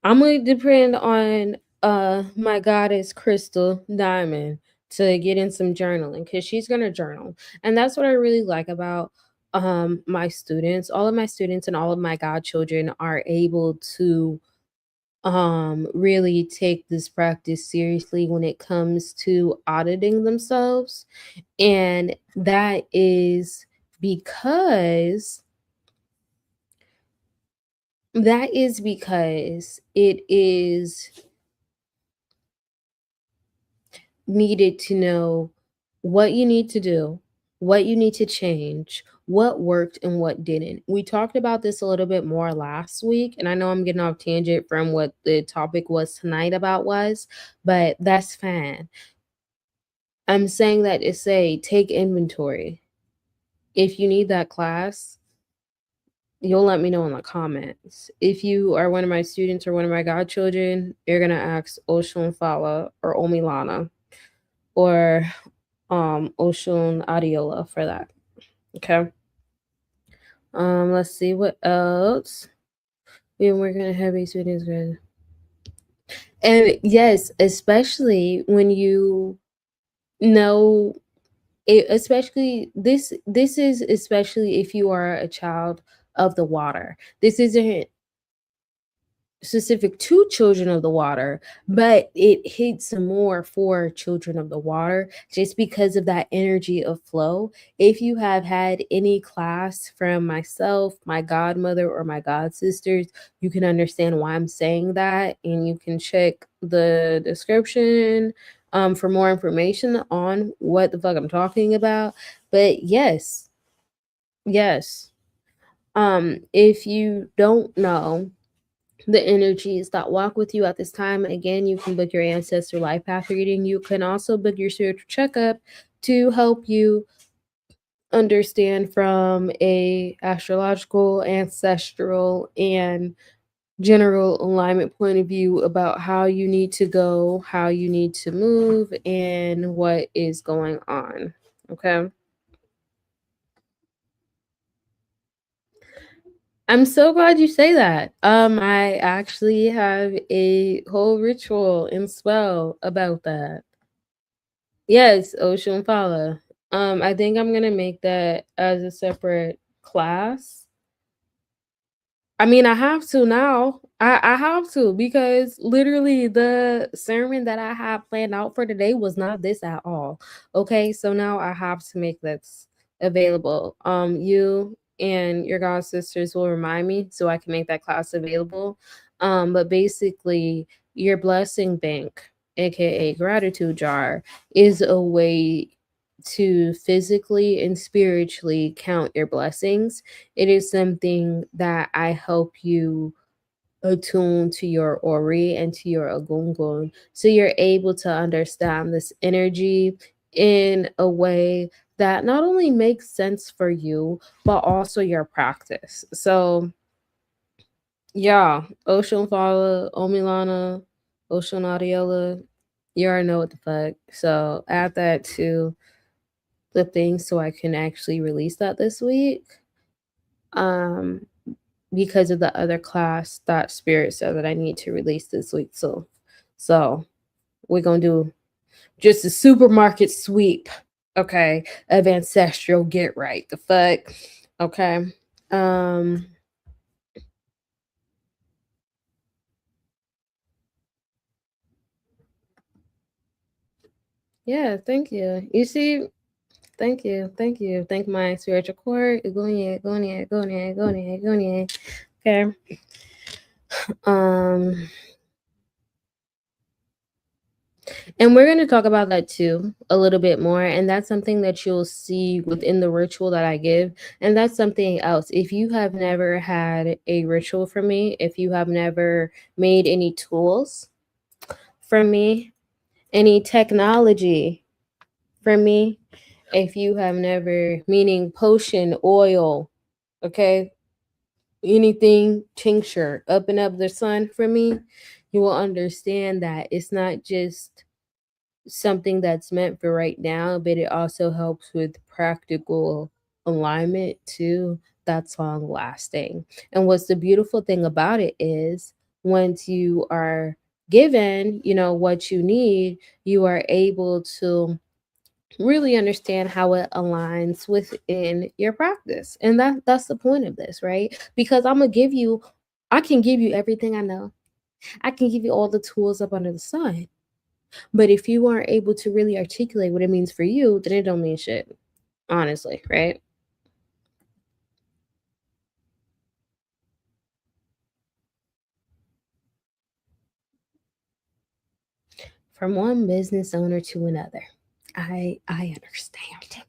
I'm gonna depend on my goddess Crystal Diamond to get in some journaling because she's gonna journal, and that's what I really like about my students. All of my students and all of my godchildren are able to really take this practice seriously when it comes to auditing themselves, and because that is because it is needed to know what you need to do, what you need to change, what worked and what didn't. We talked about this a little bit more last week, and I know I'm getting off tangent from what the topic was tonight about was, but that's fine. I'm saying that to say take inventory. If you need that class, you'll let me know in the comments. If you are one of my students or one of my godchildren, you're gonna ask Oshun Fala or Omilana or Oshun Adiola for that. Okay. Let's see what else. We've been working on heavy students good. And yes, especially when you know it, especially this is especially if you are a child of the water. This isn't specific to children of the water, but it hits more for children of the water just because of that energy of flow. If you have had any class from myself, my godmother, or my god sisters, you can understand why I'm saying that, and you can check the description for more information on what the fuck I'm talking about. But yes, if you don't know the energies that walk with you at this time. Again, you can book your ancestor life path reading. You can also book your spiritual checkup to help you understand from a astrological, ancestral, and general alignment point of view about how you need to go, how you need to move, and what is going on. Okay. I'm so glad you say that. I actually have a whole ritual and spell about that. Yes, Ocean Fala. I think I'm gonna make that as a separate class. I mean, I have to now. I have to because literally the sermon that I had planned out for today was not this at all. Okay, so now I have to make this available. You and your god sisters will remind me so I can make that class available. But basically, your blessing bank, aka gratitude jar, is a way to physically and spiritually count your blessings. It is something that I help you attune to your Ori and to your Agungun. So you're able to understand this energy in a way that not only makes sense for you, but also your practice. So yeah, Ocean Fala, Omilana, Ocean Adiola, you already know what the fuck. So add that to the thing so I can actually release that this week. Um, because of the other class that Spirit said that I need to release this week. So We're gonna do just a supermarket sweep, okay, of ancestral get right. The fuck? Okay. Um yeah, thank you. You see, thank you, thank you. Thank my spiritual core. Going, going, going, going, going. Okay. Um And we're going to talk about that too a little bit more. And that's something that you'll see within the ritual that I give. And that's something else. If you have never had a ritual from me, if you have never made any tools from me, any technology from me, if you have never, meaning potion, oil, okay, anything, tincture, up and up the sun from me, you will understand that it's not just something that's meant for right now, but it also helps with practical alignment too. That's long lasting. And what's the beautiful thing about it is once you are given, what you need, you are able to really understand how it aligns within your practice. And that's the point of this, right? Because I can give you everything I know. I can give you all the tools up under the sun, but if you aren't able to really articulate what it means for you, then it don't mean shit. Honestly, right? From one business owner to another. I understand.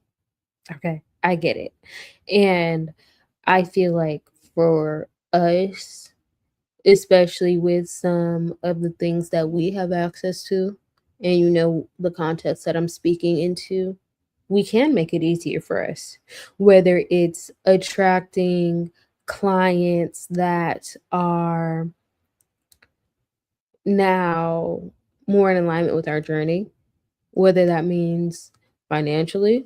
Okay. I get it. And I feel like for us, especially with some of the things that we have access to, and the context that I'm speaking into, we can make it easier for us, whether it's attracting clients that are now more in alignment with our journey, whether that means financially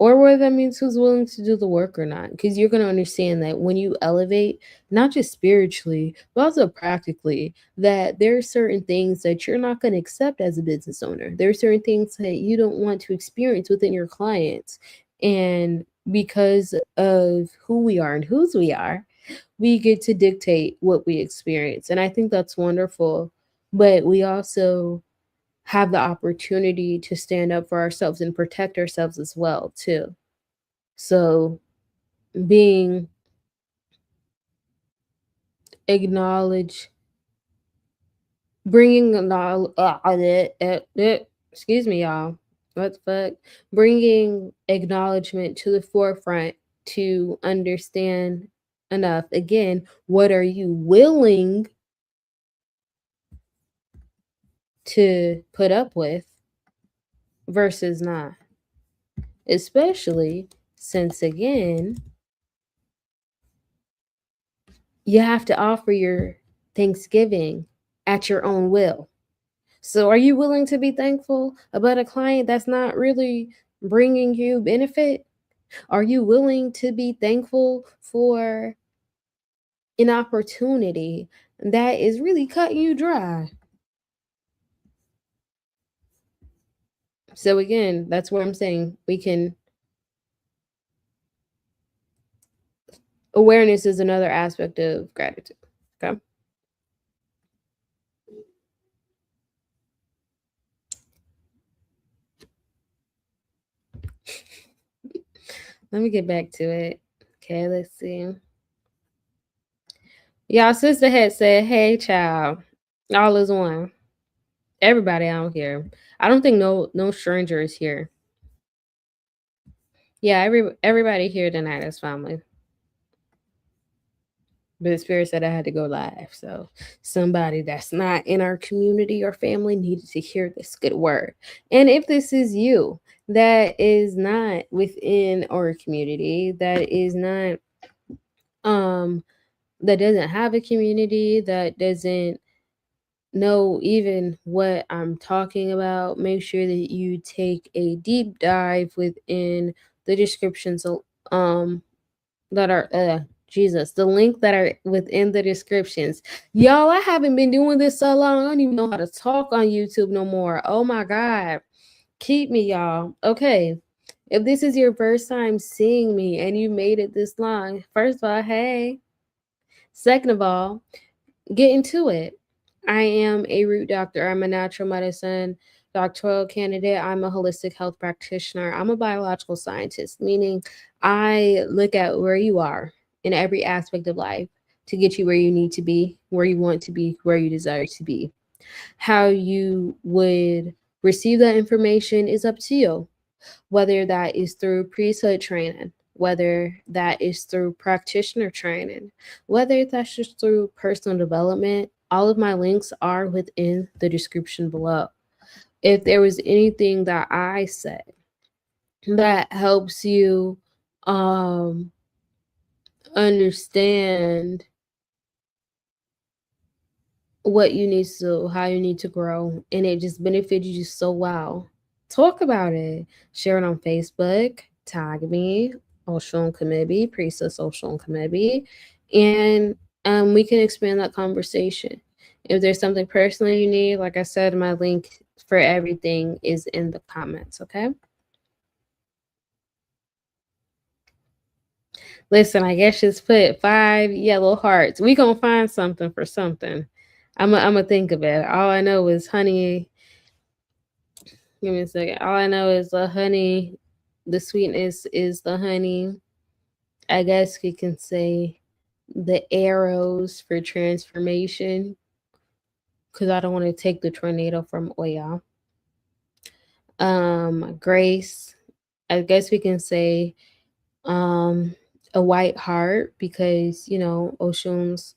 or whether that means who's willing to do the work or not. Because you're going to understand that when you elevate, not just spiritually, but also practically, that there are certain things that you're not going to accept as a business owner. There are certain things that you don't want to experience within your clients. And because of who we are and whose we are, we get to dictate what we experience. And I think that's wonderful. But we also have the opportunity to stand up for ourselves and protect ourselves as well too. So being acknowledged, bringing excuse me, y'all. What the fuck? Bringing acknowledgement to the forefront to understand enough. Again, what are you willing to put up with versus not? Especially since, again, you have to offer your Thanksgiving at your own will. So, are you willing to be thankful about a client that's not really bringing you benefit? Are you willing to be thankful for an opportunity that is really cutting you dry? So, again, that's where I'm saying awareness is another aspect of gratitude. Okay. Let me get back to it. Okay, let's see. Y'all sister had said, "Hey, child, all is one." Everybody out here. I don't think no stranger is here. Yeah, everybody here tonight is family. But the spirit said I had to go live. So somebody that's not in our community or family needed to hear this good word. And if this is you that is not within our community, that is not that doesn't have a community, that doesn't know even what I'm talking about, make sure that you take a deep dive within the descriptions um that are Jesus, the link that are within the descriptions. Y'all, I haven't been doing this so long. I don't even know how to talk on YouTube no more. Oh my God. Keep me, y'all. Okay. If this is your first time seeing me and you made it this long, first of all, hey. Second of all, get into it. I am a root doctor. I'm a natural medicine doctoral candidate. I'm a holistic health practitioner. I'm a biological scientist, meaning I look at where you are in every aspect of life to get you where you need to be, where you want to be, where you desire to be. How you would receive that information is up to you, whether that is through priesthood training, whether that is through practitioner training, whether that's just through personal development. All of my links are within the description below. If there was anything that I said that helps you understand what you need to, how you need to grow, and it just benefited you so well, talk about it. Share it on Facebook, tag me, Osun Kemibi, Priestess Osun Kemibi, and we can expand that conversation. If there's something personal you need, like I said, my link for everything is in the comments, okay? Listen, I guess just put 5 yellow hearts. We gonna find something for something. I'm gonna think of it. All I know is honey. Give me a second. All I know is the honey. The sweetness is the honey. I guess we can say the arrows for transformation, because I don't want to take the tornado from Oya. Grace. I guess we can say a white heart, because Oshun's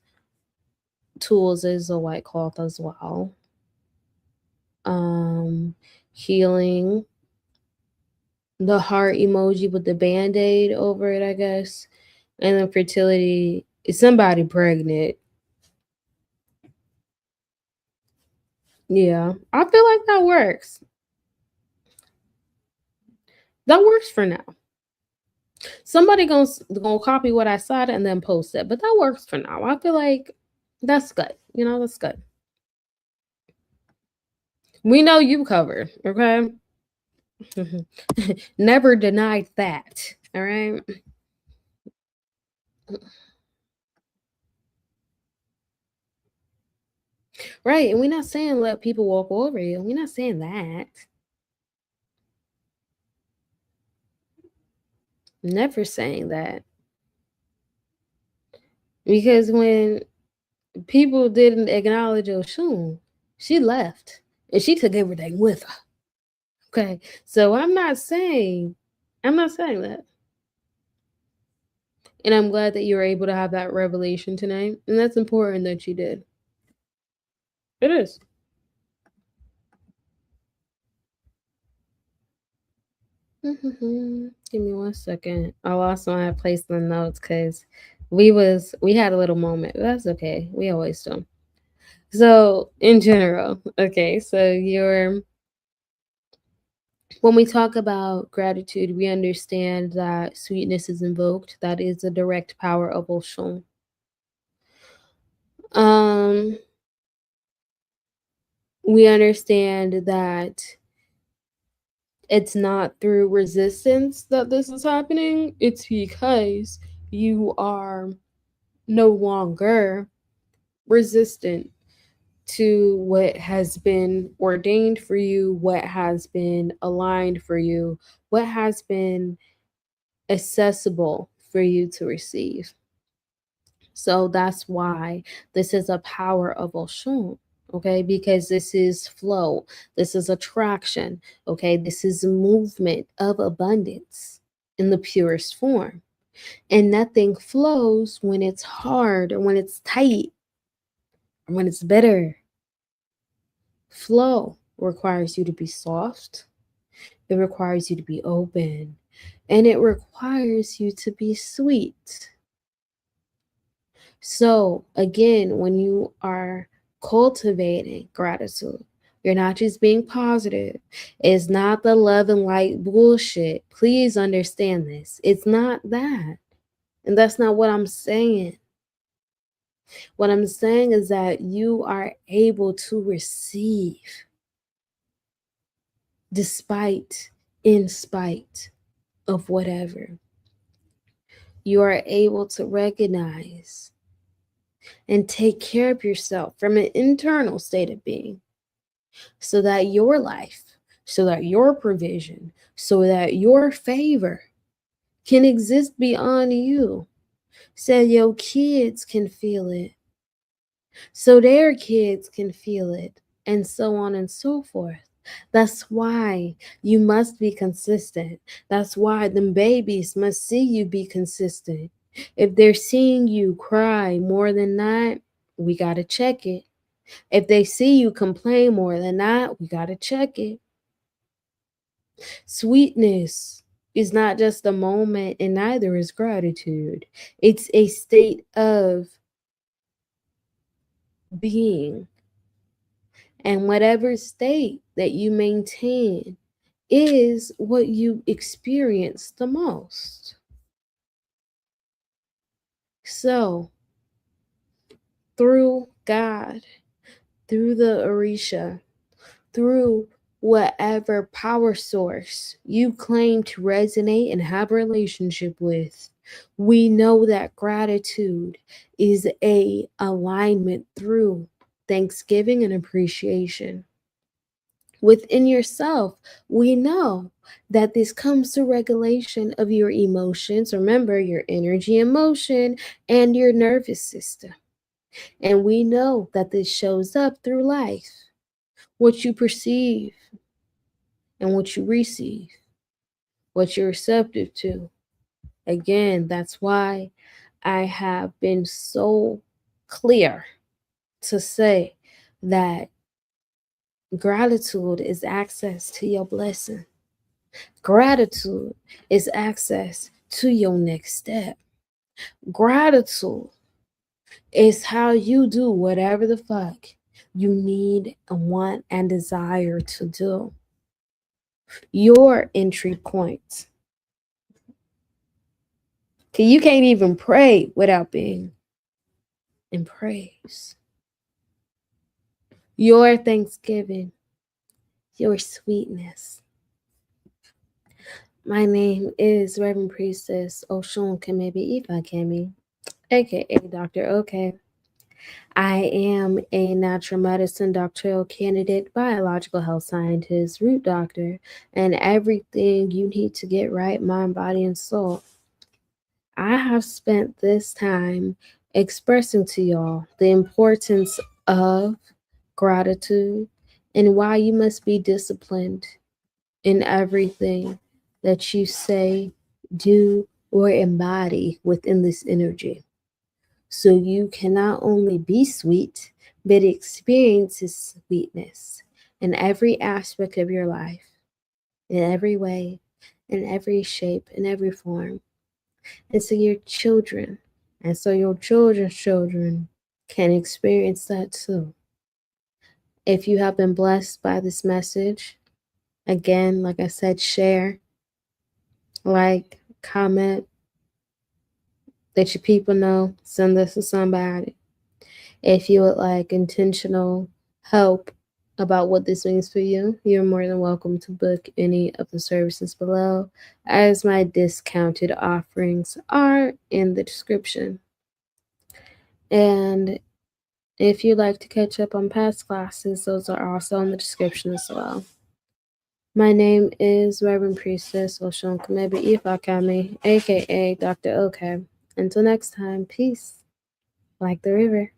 tools is a white cloth as well. Healing, the heart emoji with the band-aid over it, I guess. And then fertility is somebody pregnant. Yeah, I feel like that works. That works for now. Somebody gonna copy what I said and then post it, but that works for now. I feel like that's good. That's good. We know you covered, okay? Never denied that. All right. Right. And we're not saying let people walk over you. We're not saying that. Never saying that. Because when people didn't acknowledge Oshun, she left. And she took everything with her. Okay. So I'm not saying that. And I'm glad that you were able to have that revelation tonight. And that's important that you did. It is. Give me 1 second. I lost my place in the notes because we had a little moment. But that's okay. We always do. So in general, okay. So when we talk about gratitude, we understand that sweetness is invoked. That is the direct power of Oshun. We understand that it's not through resistance that this is happening. It's because you are no longer resistant to what has been ordained for you, what has been aligned for you, what has been accessible for you to receive. So that's why this is a power of Oshun. Okay, because this is flow, this is attraction, okay, this is movement of abundance in the purest form. And nothing flows when it's hard or when it's tight or when it's bitter. Flow requires you to be soft, it requires you to be open, and it requires you to be sweet. So, again, when you are cultivating gratitude, you're not just being positive. It's not the love and light bullshit. Please understand this. It's not that. And that's not what I'm saying. What I'm saying is that you are able to receive despite, in spite of whatever. You are able to recognize and take care of yourself from an internal state of being so that your life, so that your provision, so that your favor can exist beyond you, so your kids can feel it, so their kids can feel it, and so on and so forth. That's why you must be consistent. That's why them babies must see you be consistent. If they're seeing you cry more than not, we got to check it. If they see you complain more than not, we got to check it. Sweetness is not just a moment, and neither is gratitude. It's a state of being. And whatever state that you maintain is what you experience the most. So, through God, through the Orisha, through whatever power source you claim to resonate and have a relationship with, we know that gratitude is a alignment through thanksgiving and appreciation. Within yourself, we know that this comes to regulation of your emotions. Remember, your energy, emotion, and your nervous system. And we know that this shows up through life, what you perceive and what you receive, what you're receptive to. Again, that's why I have been so clear to say that gratitude is access to your blessing. Gratitude is access to your next step. Gratitude is how you do whatever the fuck you need and want and desire to do. Your entry point. You can't even pray without being in praise. Your thanksgiving, your sweetness. My name is Reverend Priestess Osun Kemibi Kemi, aka Dr. OK. I am a natural medicine doctoral candidate, biological health scientist, root doctor, and everything you need to get right, mind, body, and soul. I have spent this time expressing to y'all the importance of gratitude and why you must be disciplined in everything that you say, do, or embody within this energy. So you can not only be sweet, but experience His sweetness in every aspect of your life, in every way, in every shape, in every form. And so your children, and so your children's children can experience that too. If you have been blessed by this message, again, like I said, share, like, comment, let your people know, send this to somebody. If you would like intentional help about what this means for you, you're more than welcome to book any of the services below, as my discounted offerings are in the description. And if you'd like to catch up on past classes, those are also in the description as well. My name is Reverend Priestess Osun Kemibi Ifakami, aka Dr. OK. Until next time, peace, like the river.